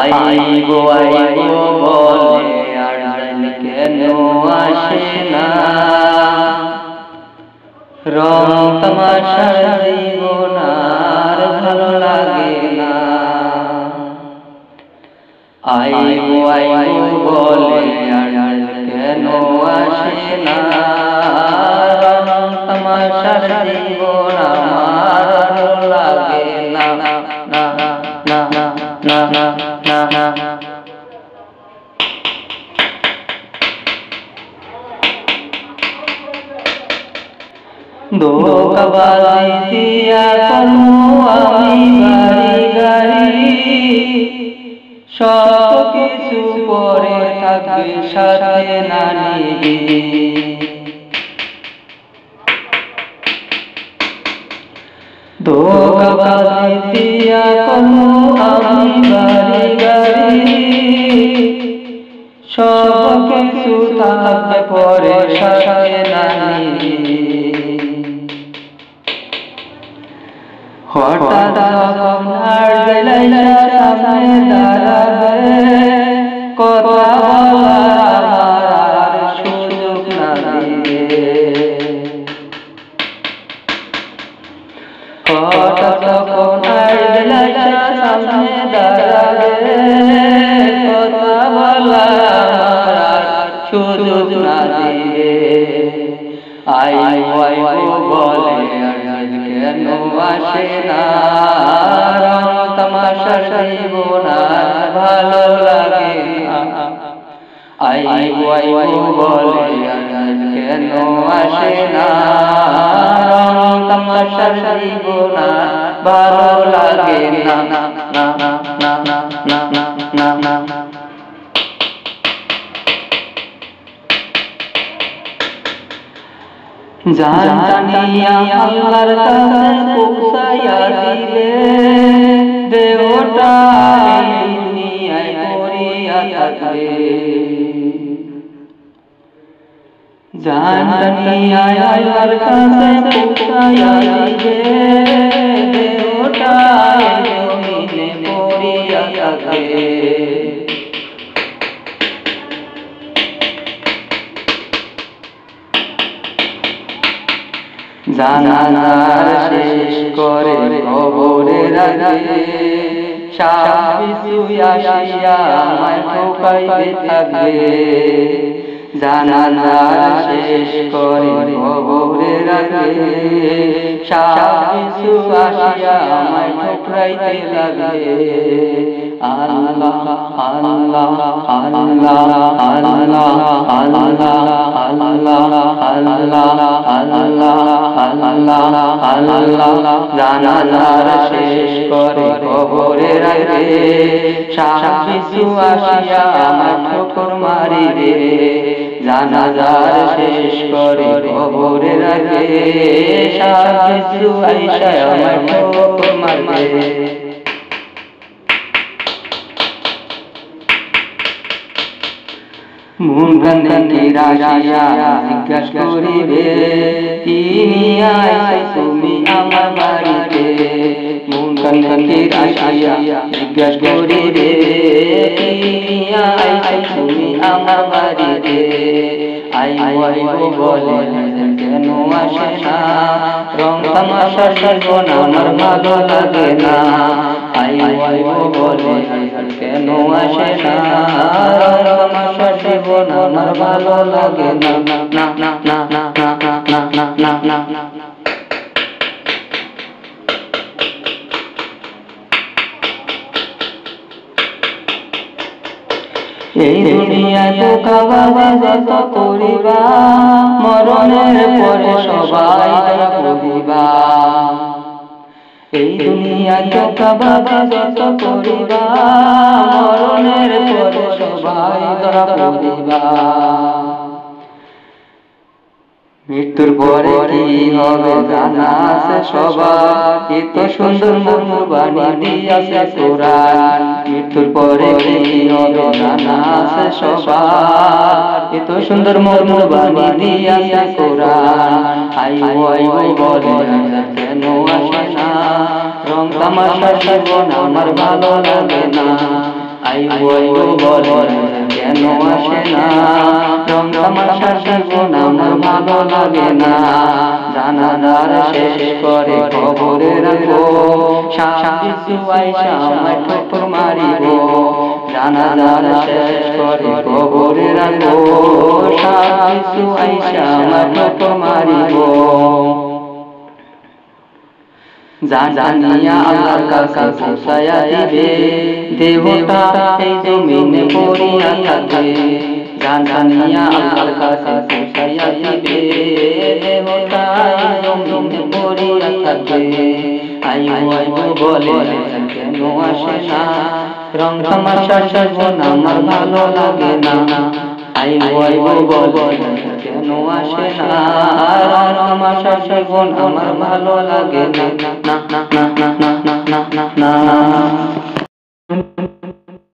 আইবো আইবো বলে আর কেন আসে না, রং তামাশার জীবন আর ভালো লাগে না। আইবো আইবো বলে আর কেন আসে না, রং তামাশার জীবন আমার ভালো লাগে না না না না না না না না। ধোঁকাবাজি দিয়া করবো আমি বাড়ি গাড়ি, সব কিছু পরে থাকবে সাথে না নিবি। ধোঁকাবাজি দিয়া করবো আমি বাড়ি গাড়ি, সব কিছু থাকবে পরে সাথে না নিবি। হঠাৎ যখন আড়াইলা সামনে দাঁড়াবে, কথা বলার আর সুযোগ না দিবে। হঠাৎ যখন আড়াইলা সামনে দাঁড়াবে, কথা বলার আর সুযোগ না দিবে। আইবো আইবো বলে আর কেন আসে না, রং তামাশার জীবন আর ভালো লাগে না। আইবো আইবো বলে আর কেন আসে না, রং তামাশার জীবন আর ভালো লাগে না না না না না না না না না। জানিয়া আল্লাহর কাছে পৌঁছাইয়া দিলে, দেহটা এই দুনিয়ায় পড়িয়া থাকবে। জানিয়া আল্লাহর কাছে পৌঁছাইয়া দিলে, দেহটা এই জমিনে পড়িয়া থাকবে। জানাজার শেষ করে কবরের আগে, সাপ বিচ্ছু আসিয়া আমায় ঠকাইতে থাকবে। জানাজার শেষ করে কবরের আগে, সাপ বিচ্ছু আসিয়া আমায় ঠকাইতে লাগবে। আল্লাহ আল্লাহ আল্লাহ আল্লাহ আল্লাহ আল্লাহ আল্লাহ আল্লাহ আল্লাহ। জানাজার শেষ করে কবরের আগে, সাপ বিচ্ছু আসিয়া আমায় ঠোকর মারিবে। জানাজার শেষ করে কবরের আগে, সাপ বিচ্ছু আইসা আমায় ঠোকর মারবে। মন কান্দে রাশিয়া জিজ্ঞাসা করিবে, তিনি আইছো তুমি আমার বাড়িতে। মন কান্দে রাশিয়া জিজ্ঞাসা করিবে, তিনি আইছো তুমি আমার বাড়িতে। আইবো আইবো বলে কেন আসে না, রং তামাশার জীবন আমার ভালো লাগে না। আইবো আইবো বলে কেন আসে না, রং তামাশার জীবন আমার ভালো লাগে না না না না না না না না না না না। এই দুনিয়া তো খাওয়া যত করিবা, মরণের পরে সবাই ধরা পড়িবা। এই দুনিয়া তো খাওয়া যত করিবা, মরণের পরে সবাই ধরা পড়িবা। মৃত্যুর পরে কি হবে জানা আছে সবার, এত সুন্দর মর্মবাণী দিয়াছে কোরআন। মৃত্যুর পরে কি হবে জানা আছে সবার, এত সুন্দর মর্মবাণী দিয়াছে কোরআন। আইবো আইবো বলে কেন আসে না, রং তামাশার জীবন আমার ভালো লাগে না। আইবো আইবো বলে কেন আসে না, রং তামাশার জীবন আমার ভালো লাগে না। জানাজার শেষ করে কবরে রাখবো, সাপ বিচ্ছু আইসা আমায় ঠোকর মারিব। জানাজার শেষ করে কবরে রাখবো, সাপ বিচ্ছু আইসা আমায় ঠোকর মারিব। জানিয়া আল্লাহর কাছে পৌঁছায়া দিবে, দেহটা এই জমিনে পড়িয়া থাকে। জানিয়া আল্লাহর কাছে পৌঁছায়া দিবে, দেহটা এই জমিনে পড়িয়া থাকে। আইবো আইবো বলে কেন আসে না, রং তামাশার জীবন আমার ভালো লাগে না। আইবো আইবো বলে কেন আসে না, রং তামাশার জীবন আমার ভালো লাগে না। না না না না না না না না।